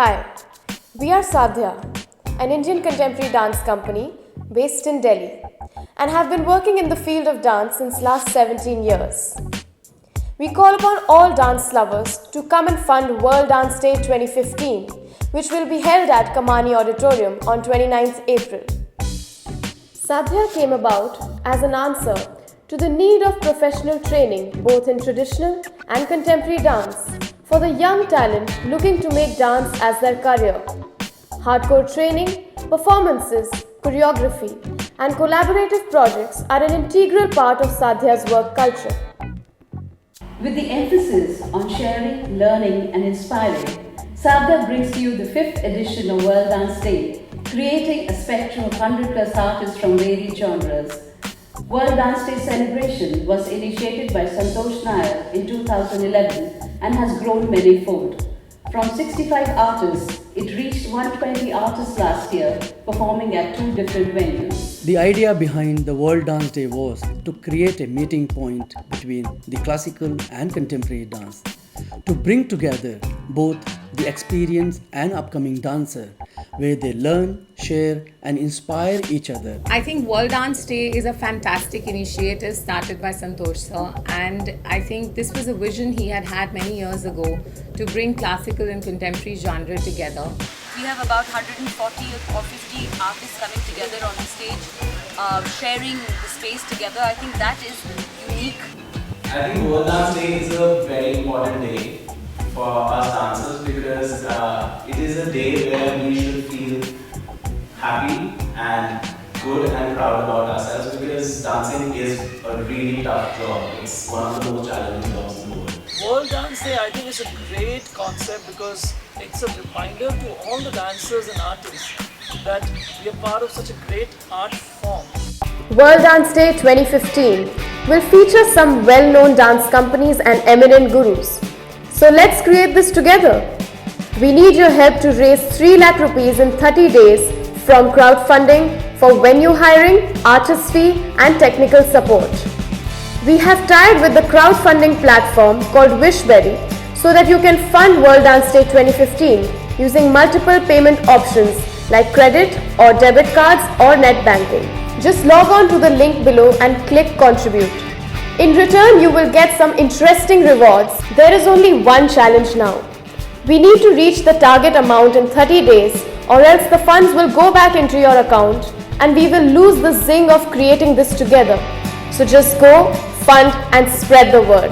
Hi, we are Sadhya, an Indian contemporary dance company based in Delhi, and have been working in the field of dance since last 17 years. We call upon all dance lovers to come and fund World Dance Day 2015, which will be held at Kamani Auditorium on 29th April. Sadhya came about as an answer to the need of professional training both in traditional and contemporary dance for the young talent looking to make dance as their career. Hardcore training, performances, choreography, and collaborative projects are an integral part of Sadhya's work culture. With the emphasis on sharing, learning, and inspiring, Sadhya brings to you the 5th edition of World Dance Day, creating a spectrum of 100 plus artists from varied genres. World Dance Day celebration was initiated by Santosh Nair in 2011 and has grown many-fold. From 65 artists, it reached 120 artists last year, performing at 2 different venues. The idea behind the World Dance Day was to create a meeting point between the classical and contemporary dance, to bring together both the experienced and upcoming dancer, where they learn, share, and inspire each other. I think World Dance Day is a fantastic initiative started by Santosh sir, and I think this was a vision he had many years ago to bring classical and contemporary genre together. We have about 140 or 50 artists coming together on the stage, sharing the space together. I think that is unique. I think World Dance Day is a very important day for us dancers because it is a day where we should feel happy and good and proud about ourselves, because dancing is a really tough job. It's one of the most challenging jobs in the world. World Dance Day, I think, is a great concept because it's a reminder to all the dancers and artists that we are part of such a great art form. World Dance Day 2015 will feature some well-known dance companies and eminent gurus. So let's create this together. We need your help to raise 3 lakh rupees in 30 days from crowdfunding for venue hiring, artist fee and technical support. We have tied with the crowdfunding platform called Wishberry so that you can fund World Dance Day 2015 using multiple payment options like credit or debit cards or net banking. Just log on to the link below and click contribute. In return, you will get some interesting rewards. There is only one challenge now. We need to reach the target amount in 30 days, or else the funds will go back into your account and we will lose the zing of creating this together. So just go, fund and spread the word.